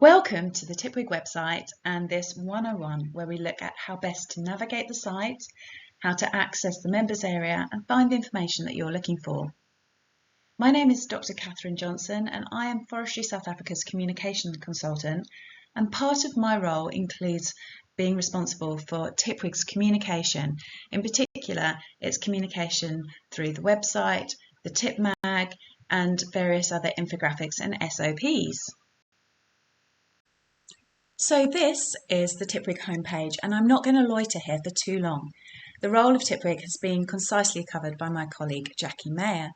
Welcome to the TIPWG website and this 101 where we look at how best to navigate the site, how to access the members area and find the information that you're looking for. My name is Dr. Catherine Johnson and I am Forestry South Africa's communication consultant, and part of my role includes being responsible for TIPWG's communication. In particular, its communication through the website, the tip mag and various other infographics and SOPs. So this is the TIPWG homepage, and I'm not going to loiter here for too long. The role of TIPWG has been concisely covered by my colleague Jackie Mayer.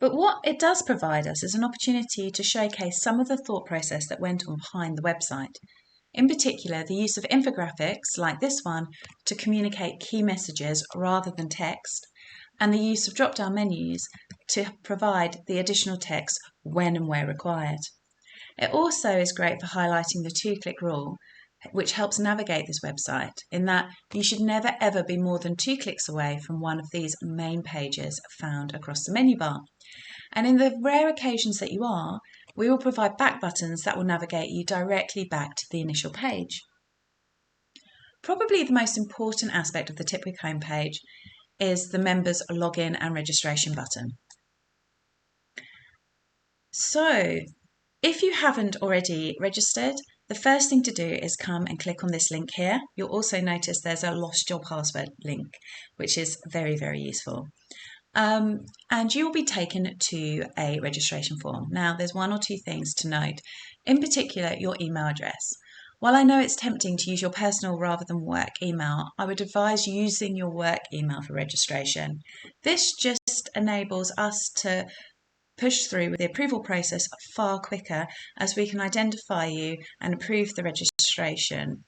But what it does provide us is an opportunity to showcase some of the thought process that went on behind the website. In particular, the use of infographics like this one to communicate key messages rather than text, and the use of drop-down menus to provide the additional text when and where required. It also is great for highlighting the two-click rule, which helps navigate this website, in that you should never ever be more than 2 clicks away from one of these main pages found across the menu bar. And in the rare occasions that you are, we will provide back buttons that will navigate you directly back to the initial page. Probably the most important aspect of the TIPWG homepage is the members login and registration button. So, if you haven't already registered, the first thing to do is come and click on this link here. You'll also notice there's a lost your password link, which is very, very useful. And you'll be taken to a registration form. Now, there's one or two things to note, in particular, your email address. While I know it's tempting to use your personal rather than work email, I would advise using your work email for registration. This just enables us to push through with the approval process far quicker, as we can identify you and approve the registration.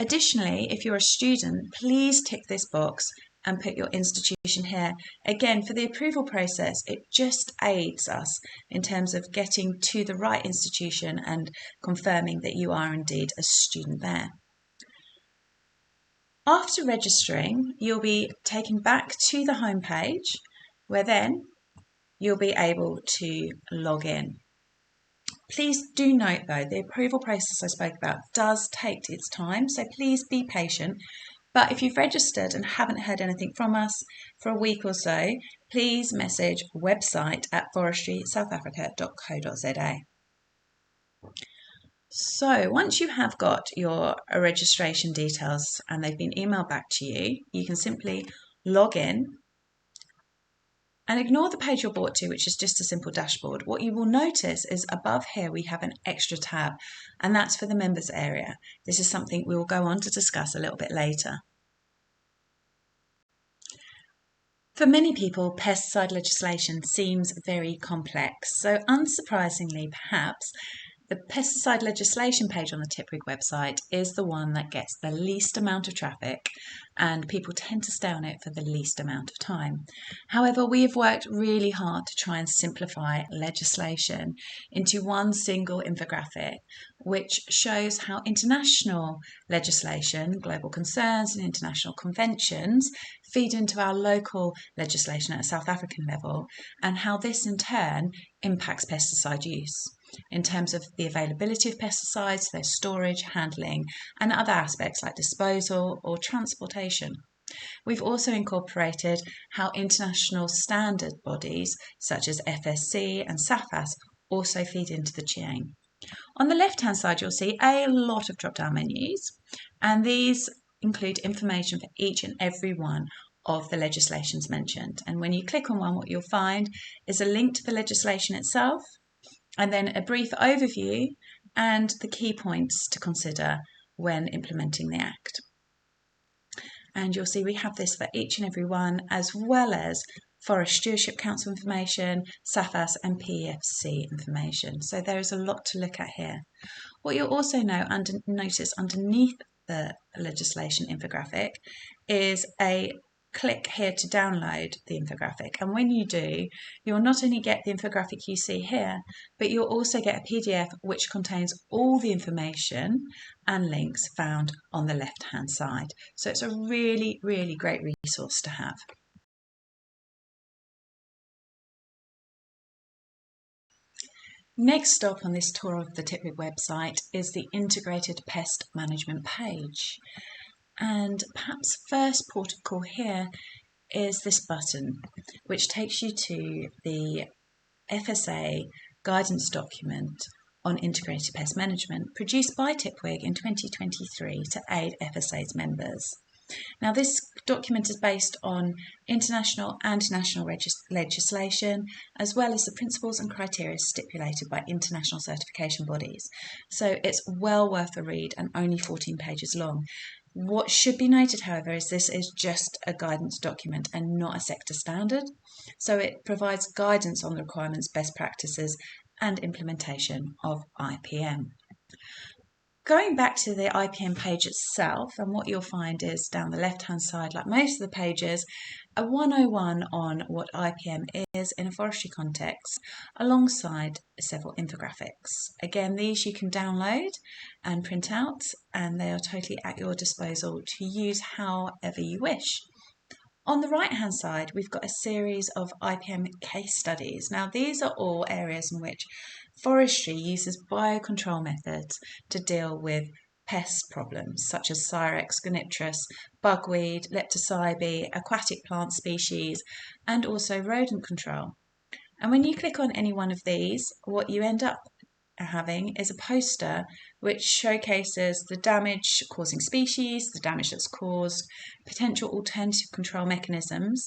Additionally, if you're a student, please tick this box and put your institution here. Again, for the approval process, it just aids us in terms of getting to the right institution and confirming that you are indeed a student there. After registering, you'll be taken back to the home page, where then you'll be able to log in. Please do note though, the approval process I spoke about does take its time, so please be patient. But if you've registered and haven't heard anything from us for a week or so, please message website@forestrysouthafrica.co.za. So once you have got your registration details and they've been emailed back to you, you can simply log in and ignore the page you're brought to, which is just a simple dashboard. What you will notice is above here we have an extra tab, and that's for the members area. This is something we will go on to discuss a little bit later. For many people, pesticide legislation seems very complex, so unsurprisingly perhaps, the pesticide legislation page on the TIPWG website is the one that gets the least amount of traffic, and people tend to stay on it for the least amount of time. However, we have worked really hard to try and simplify legislation into one single infographic, which shows how international legislation, global concerns and international conventions feed into our local legislation at a South African level, and how this in turn impacts pesticide use in terms of the availability of pesticides, their storage, handling, and other aspects like disposal or transportation. We've also incorporated how international standard bodies such as FSC and SAFAS also feed into the chain. On the left-hand side, you'll see a lot of drop-down menus, and these include information for each and every one of the legislations mentioned. And when you click on one, what you'll find is a link to the legislation itself, and then a brief overview and the key points to consider when implementing the Act. And you'll see we have this for each and every one, as well as Forest Stewardship Council information, SAFAS and PEFC information. So there is a lot to look at here. What you'll also notice underneath the legislation infographic is a click here to download the infographic, and when you do, you'll not only get the infographic you see here, but you'll also get a PDF which contains all the information and links found on the left hand side. So it's a really, really great resource to have. Next stop on this tour of the TIPWG website is the Integrated Pest Management page. And perhaps first port of call here is this button, which takes you to the FSA guidance document on integrated pest management produced by TIPWG in 2023 to aid FSA's members. Now, this document is based on international and national legislation, as well as the principles and criteria stipulated by international certification bodies. So it's well worth a read and only 14 pages long. What should be noted, however, is this is just a guidance document and not a sector standard. So it provides guidance on the requirements, best practices, and implementation of IPM. Going back to the IPM page itself, and what you'll find is down the left-hand side, like most of the pages, a 101 on what IPM is in a forestry context, alongside several infographics. Again, these you can download and print out, and they are totally at your disposal to use however you wish. On the right-hand side, we've got a series of IPM case studies. Now, these are all areas in which forestry uses biocontrol methods to deal with pest problems such as Cyrex gonipterus, bugweed, leptocybe, aquatic plant species, and also rodent control. And when you click on any one of these, what you end up having is a poster which showcases the damage causing species, the damage that's caused, potential alternative control mechanisms,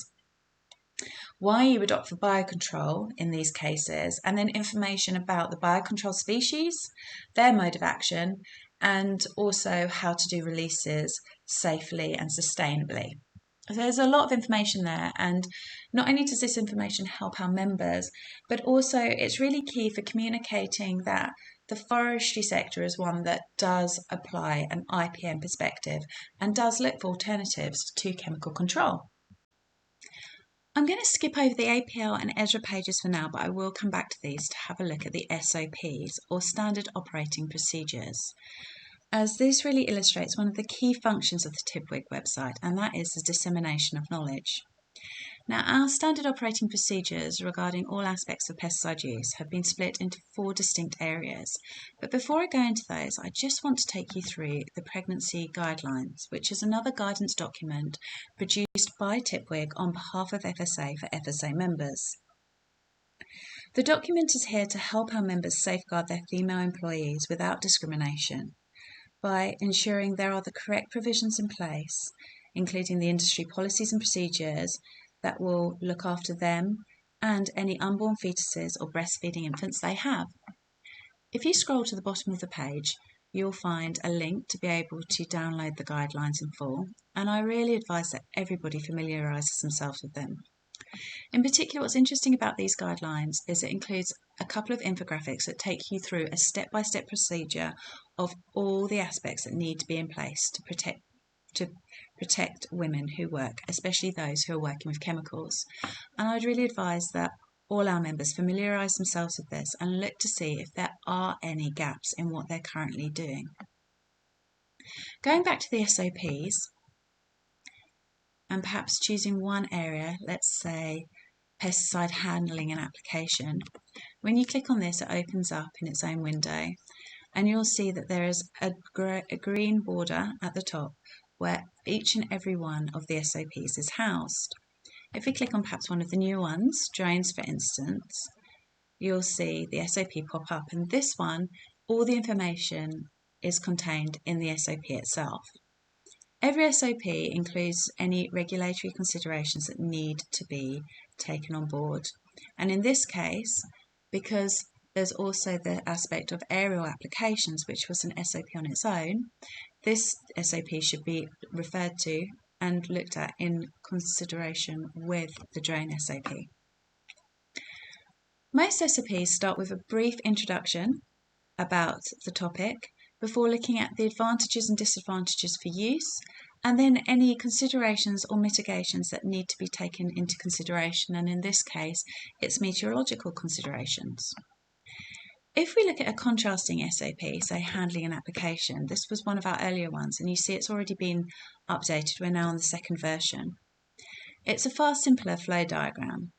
why you would opt for biocontrol in these cases, and then information about the biocontrol species, their mode of action, and also how to do releases safely and sustainably. So there's a lot of information there, and not only does this information help our members, but also it's really key for communicating that the forestry sector is one that does apply an IPM perspective and does look for alternatives to chemical control. I'm going to skip over the APL and ESRA pages for now, but I will come back to these to have a look at the SOPs, or Standard Operating Procedures, as this really illustrates one of the key functions of the TIPWG website, and that is the dissemination of knowledge. Now, our standard operating procedures regarding all aspects of pesticide use have been split into 4 distinct areas. But before I go into those, I just want to take you through the Pregnancy Guidelines, which is another guidance document produced by TIPWG on behalf of FSA for FSA members. The document is here to help our members safeguard their female employees without discrimination by ensuring there are the correct provisions in place, including the industry policies and procedures that will look after them and any unborn fetuses or breastfeeding infants they have. If you scroll to the bottom of the page, you'll find a link to be able to download the guidelines in full, and I really advise that everybody familiarises themselves with them. In particular, what's interesting about these guidelines is it includes a couple of infographics that take you through a step-by-step procedure of all the aspects that need to be in place to protect women who work, especially those who are working with chemicals. And I'd really advise that all our members familiarise themselves with this and look to see if there are any gaps in what they're currently doing. Going back to the SOPs, and perhaps choosing one area, let's say pesticide handling and application. When you click on this, it opens up in its own window, and you'll see that there is a green border at the top where each and every one of the SOPs is housed. If we click on perhaps one of the new ones, drones for instance, you'll see the SOP pop up, and this one, all the information is contained in the SOP itself. Every SOP includes any regulatory considerations that need to be taken on board. And in this case, because there's also the aspect of aerial applications, which was an SOP on its own, this SOP should be referred to and looked at in consideration with the drone SOP. Most SOPs start with a brief introduction about the topic before looking at the advantages and disadvantages for use, and then any considerations or mitigations that need to be taken into consideration, and in this case, it's meteorological considerations. If we look at a contrasting SOP, say handling and application, this was one of our earlier ones, and you see it's already been updated. We're now on the second version. It's a far simpler flow diagram.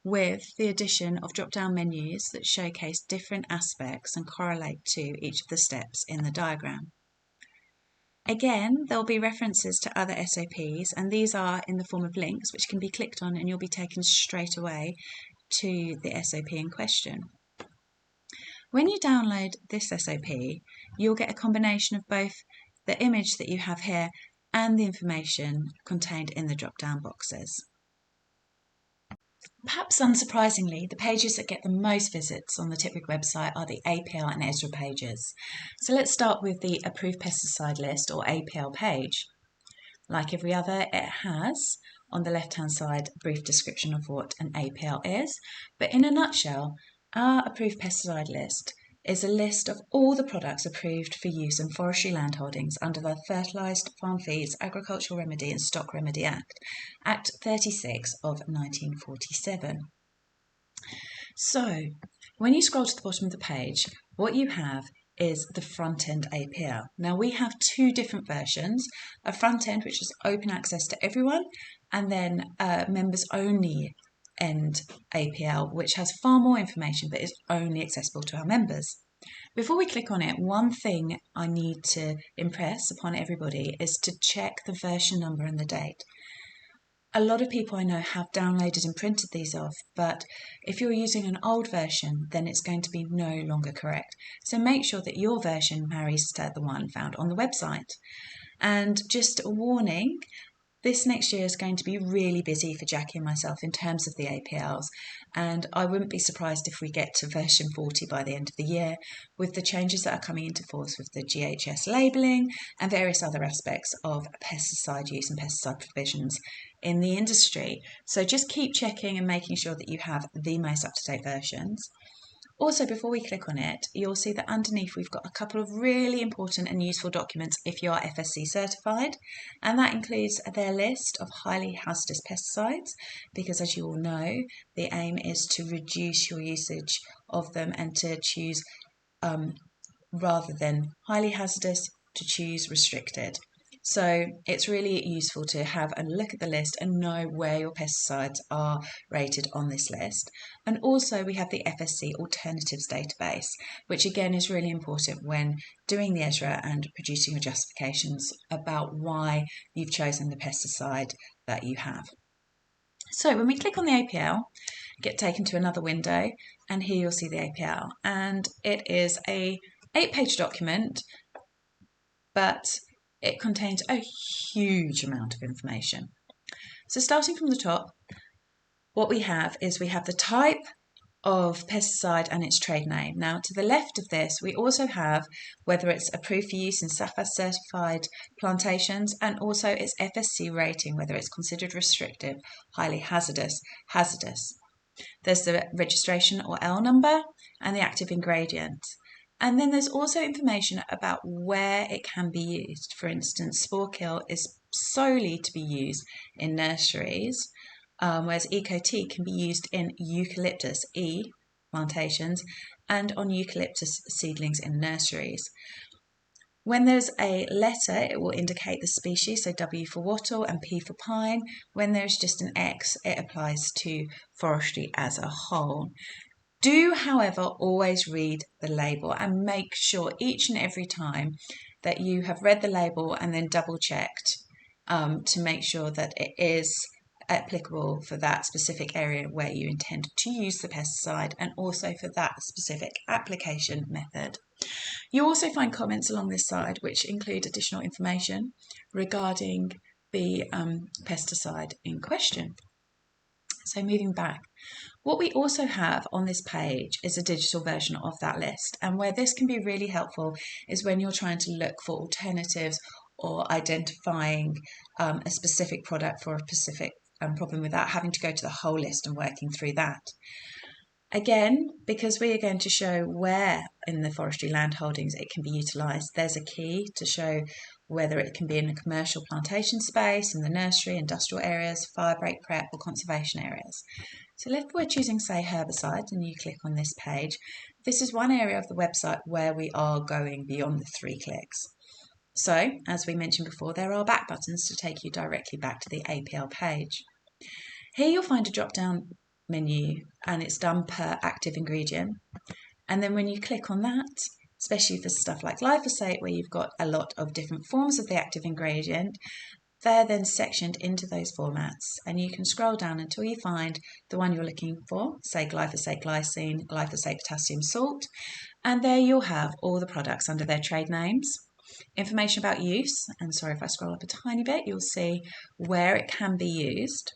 with the addition of drop-down menus that showcase different aspects and correlate to each of the steps in the diagram. Again, there'll be references to other SOPs, and these are in the form of links which can be clicked on and you'll be taken straight away to the SOP in question. When you download this SOP, you'll get a combination of both the image that you have here and the information contained in the drop-down boxes. Perhaps unsurprisingly, the pages that get the most visits on the TIPWG website are the APL and ESRA pages. So let's start with the Approved Pesticide List or APL page. Like every other, it has on the left-hand side a brief description of what an APL is, but in a nutshell, our Approved Pesticide List is a list of all the products approved for use in forestry landholdings under the Fertilised Farm Feeds, Agricultural Remedy and Stock Remedy Act, Act 36 of 1947. So, when you scroll to the bottom of the page, what you have is the front-end APL. Now we have two different versions, a front-end which is open access to everyone, and then members-only end APL, which has far more information but is only accessible to our members. Before we click on it, one thing I need to impress upon everybody is to check the version number and the date. A lot of people I know have downloaded and printed these off, but if you're using an old version, then it's going to be no longer correct. So make sure that your version marries to the one found on the website. And just a warning, this next year is going to be really busy for Jackie and myself in terms of the APLs, and I wouldn't be surprised if we get to version 40 by the end of the year, with the changes that are coming into force with the GHS labelling and various other aspects of pesticide use and pesticide provisions in the industry. So just keep checking and making sure that you have the most up-to-date versions. Also, before we click on it, you'll see that underneath we've got a couple of really important and useful documents if you are FSC certified, and that includes their list of highly hazardous pesticides, because as you all know, the aim is to reduce your usage of them and to choose, rather than highly hazardous, to choose restricted. So it's really useful to have a look at the list and know where your pesticides are rated on this list. And also we have the FSC Alternatives Database, which again is really important when doing the ESRA and producing your justifications about why you've chosen the pesticide that you have. So when we click on the APL, get taken to another window, and here you'll see the APL. And it is a 8-page document, but it contains a huge amount of information. So starting from the top, what we have is we have the type of pesticide and its trade name. Now to the left of this, we also have whether it's approved for use in SAFA certified plantations, and also its FSC rating, whether it's considered restrictive, highly hazardous, hazardous. There's the registration or L number and the active ingredient. And then there's also information about where it can be used. For instance, spore kill is solely to be used in nurseries, whereas Eco-T can be used in eucalyptus E plantations and on eucalyptus seedlings in nurseries. When there's a letter, it will indicate the species, so W for wattle and P for pine. When there's just an X, it applies to forestry as a whole. Do, however, always read the label and make sure each and every time that you have read the label and then double checked to make sure that it is applicable for that specific area where you intend to use the pesticide and also for that specific application method. You also find comments along this side which include additional information regarding the pesticide in question. So moving back, what we also have on this page is a digital version of that list, and where this can be really helpful is when you're trying to look for alternatives or identifying a specific product for a specific problem without having to go to the whole list and working through that. Again, because we are going to show where in the forestry land holdings it can be utilised, there's a key to show whether it can be in a commercial plantation space, in the nursery, industrial areas, fire break prep or conservation areas. So if we're choosing, say, herbicides, and you click on this page, this is one area of the website where we are going beyond the 3 clicks. So, as we mentioned before, there are back buttons to take you directly back to the APL page. Here you'll find a drop-down menu, and it's done per active ingredient. And then when you click on that, especially for stuff like glyphosate, where you've got a lot of different forms of the active ingredient, they're then sectioned into those formats, and you can scroll down until you find the one you're looking for, say glyphosate glycine, glyphosate potassium salt, and there you'll have all the products under their trade names, information about use, and sorry if I scroll up a tiny bit, you'll see where it can be used.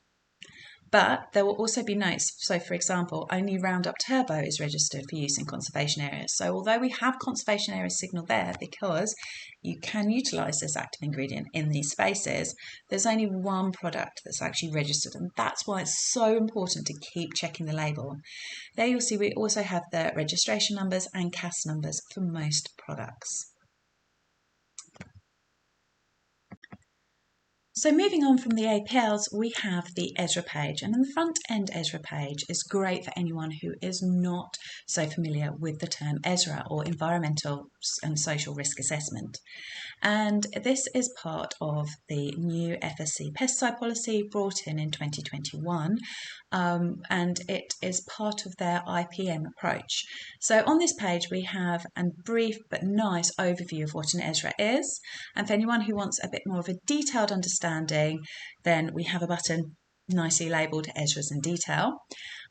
But there will also be notes. So, for example, only Roundup Turbo is registered for use in conservation areas. So, although we have conservation area signal there because you can utilise this active ingredient in these spaces, there's only one product that's actually registered, and that's why it's so important to keep checking the label. There you'll see we also have the registration numbers and CAS numbers for most products. So moving on from the APLs, we have the ESRA page, and the front end ESRA page is great for anyone who is not so familiar with the term ESRA, or Environmental and Social Risk Assessment. And this is part of the new FSC pesticide policy brought in 2021, and it is part of their IPM approach. So on this page we have a brief but nice overview of what an ESRA is, and for anyone who wants a bit more of a detailed understanding, then we have a button nicely labelled ESRAs in detail.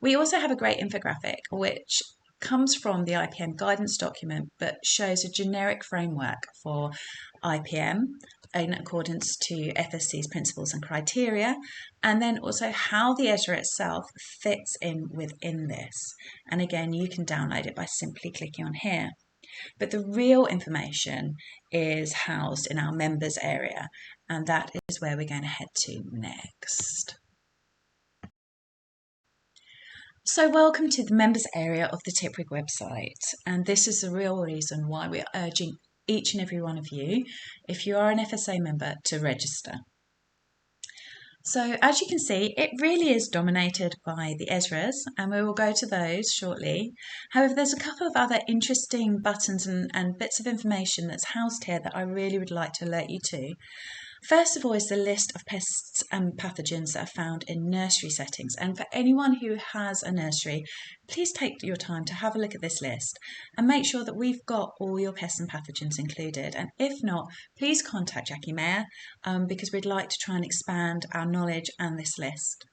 We also have a great infographic which comes from the IPM guidance document but shows a generic framework for IPM in accordance to FSC's principles and criteria, and then also how the ESRA itself fits in within this. And again, you can download it by simply clicking on here. But the real information is housed in our members area, and that is where we're going to head to next. So welcome to the members area of the TIPWG website, and this is the real reason why we're urging each and every one of you, if you are an FSA member, to register. So as you can see, it really is dominated by the ESRAs, and we will go to those shortly. However, there's a couple of other interesting buttons and bits of information that's housed here that I really would like to alert you to. First of all is the list of pests and pathogens that are found in nursery settings. And for anyone who has a nursery, please take your time to have a look at this list and make sure that we've got all your pests and pathogens included. And if not, please contact Jackie Mayer because we'd like to try and expand our knowledge and this list.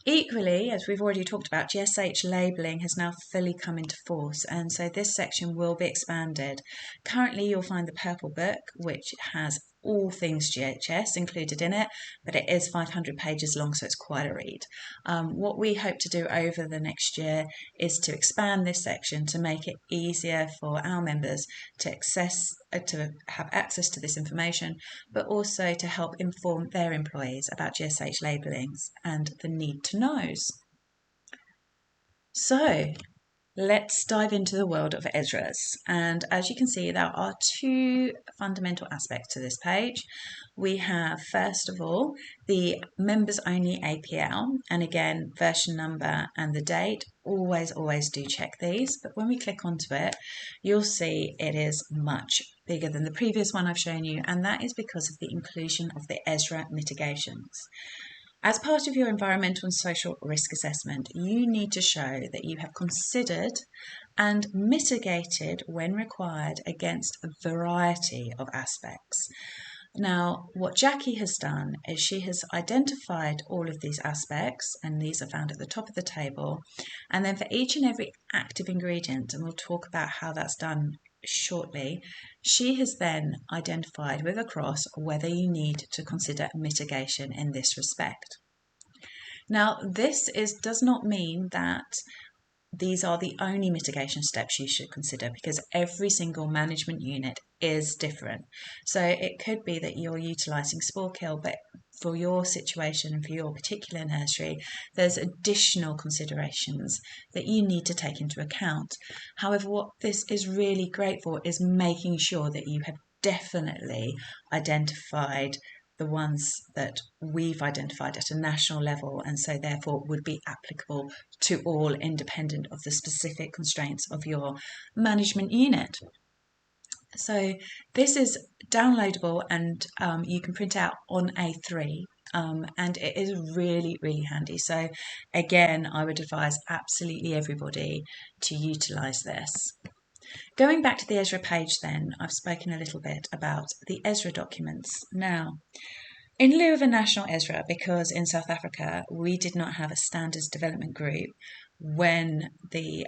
Equally, as we've already talked about, GSH labelling has now fully come into force, and so this section will be expanded. Currently, you'll find the purple book, which has all things GHS included in it, but it is 500 pages long, so it's quite a read. What we hope to do over the next year is to expand this section to make it easier for our members to have access to this information, but also to help inform their employees about GSH labellings and the need to knows. So let's dive into the world of ESRAs, and as you can see, there are two fundamental aspects to this page. We have, first of all, the members only APL, and again, version number and the date. Always do check these, but when we click onto it, you'll see it is much bigger than the previous one I've shown you, and that is because of the inclusion of the ESRA mitigations. As part of your environmental and social risk assessment, you need to show that you have considered and mitigated when required against a variety of aspects. Now, what Jackie has done is she has identified all of these aspects, and these are found at the top of the table, and then for each and every active ingredient, and we'll talk about how that's done shortly, she has then identified with a cross whether you need to consider mitigation in this respect. Now, this does not mean that these are the only mitigation steps you should consider, because every single management unit is different. So it could be that you're utilising spore kill, but for your situation and for your particular nursery, there's additional considerations that you need to take into account. However, what this is really great for is making sure that you have definitely identified the ones that we've identified at a national level, and so therefore would be applicable to all, independent of the specific constraints of your management unit. So this is downloadable, and you can print out on A3, and it is really, really handy. So again, I would advise absolutely everybody to utilise this. Going back to the Ezra page then, I've spoken a little bit about the Ezra documents. Now, in lieu of a national Ezra, because in South Africa we did not have a standards development group when the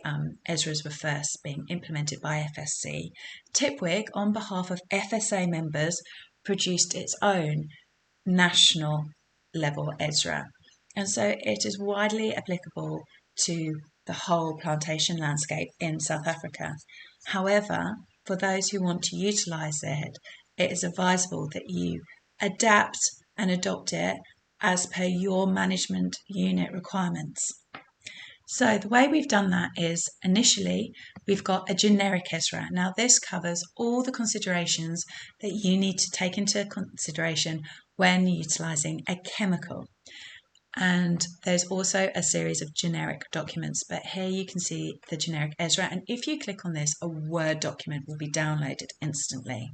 Ezras were first being implemented by FSC, TIPWG, on behalf of FSA members, produced its own national level Ezra. And so it is widely applicable to the whole plantation landscape in South Africa. However, for those who want to utilise it, it is advisable that you adapt and adopt it as per your management unit requirements. So the way we've done that is initially we've got a generic Ezra. Now this covers all the considerations that you need to take into consideration when utilising a chemical. And there's also a series of generic documents, but here you can see the generic Ezra, and if you click on this, a Word document will be downloaded instantly.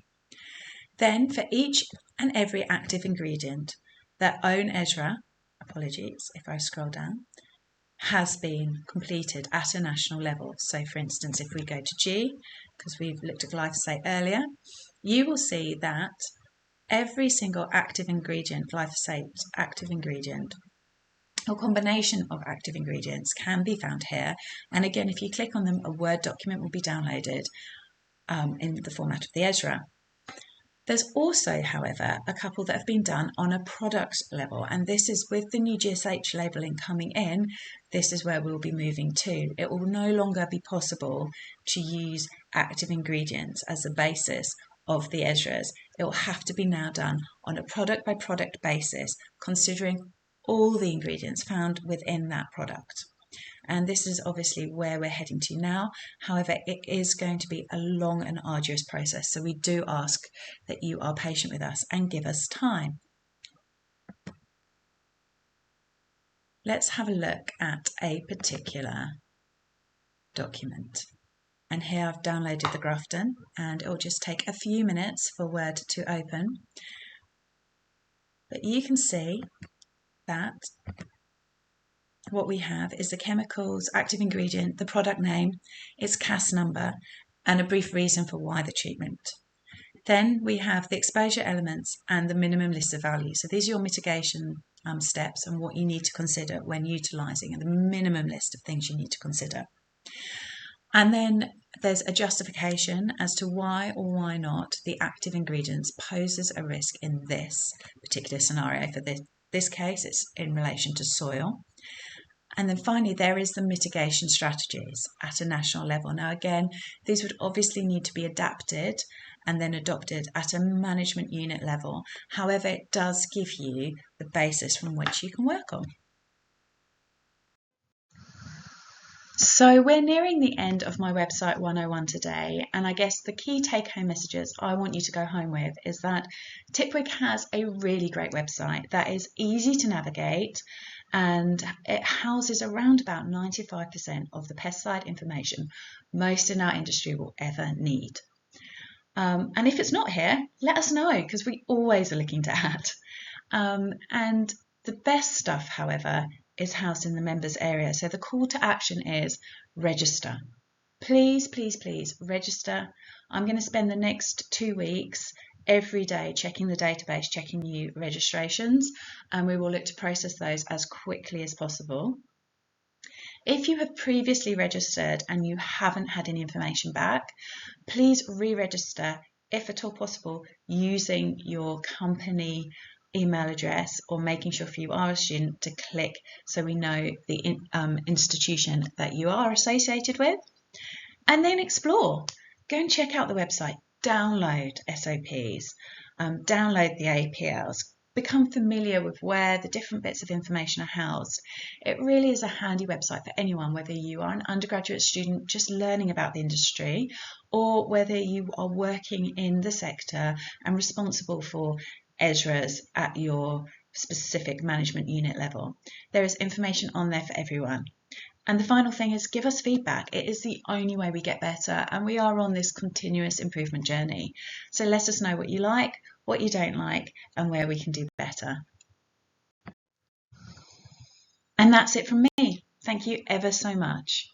Then for each and every active ingredient, their own Ezra, apologies if I scroll down, has been completed at a national level. So for instance, if we go to G, because we've looked at glyphosate earlier, you will see that every single active ingredient, glyphosate active ingredient, or combination of active ingredients can be found here. And again, if you click on them, a Word document will be downloaded in the format of the Ezra. There's also, however, a couple that have been done on a product level, and this is with the new GSH labelling coming in, this is where we'll be moving to. It will no longer be possible to use active ingredients as a basis of the Ezras. It will have to be now done on a product by product basis, considering all the ingredients found within that product. And this is obviously where we're heading to now. However, it is going to be a long and arduous process. So we do ask that you are patient with us and give us time. Let's have a look at a particular document. And here I've downloaded the Grafton, and it will just take a few minutes for Word to open. But you can see that what we have is the chemicals, active ingredient, the product name, its CAS number, and a brief reason for why the treatment. Then we have the exposure elements and the minimum list of values. So these are your mitigation steps and what you need to consider when utilising, and the minimum list of things you need to consider. And then there's a justification as to why or why not the active ingredients poses a risk in this particular scenario. For this case, it's in relation to soil. And then finally, there is the mitigation strategies at a national level. Now, again, these would obviously need to be adapted and then adopted at a management unit level. However, it does give you the basis from which you can work on. So we're nearing the end of my website 101 today, and I guess the key take-home messages I want you to go home with is that TIPWG has a really great website that is easy to navigate, and it houses around about 95% of the pesticide information most in our industry will ever need. And if it's not here, let us know, because we always are looking to add. And the best stuff, however, is housed in the members area. So the call to action is register. Please, please, please register. I'm going to spend the next 2 weeks every day checking the database, checking new registrations, and we will look to process those as quickly as possible. If you have previously registered and you haven't had any information back, please re-register, if at all possible, using your company email address, or making sure if you are a student to click so we know the institution that you are associated with. And then explore. Go and check out the website, download SOPs, download the APLs, become familiar with where the different bits of information are housed. It really is a handy website for anyone, whether you are an undergraduate student just learning about the industry, or whether you are working in the sector and responsible for ESRAs at your specific management unit level. There is information on there for everyone. And the final thing is, give us feedback. It is the only way we get better, and we are on this continuous improvement journey. So let us know what you like, what you don't like, and where we can do better. And that's it from me. Thank you ever so much.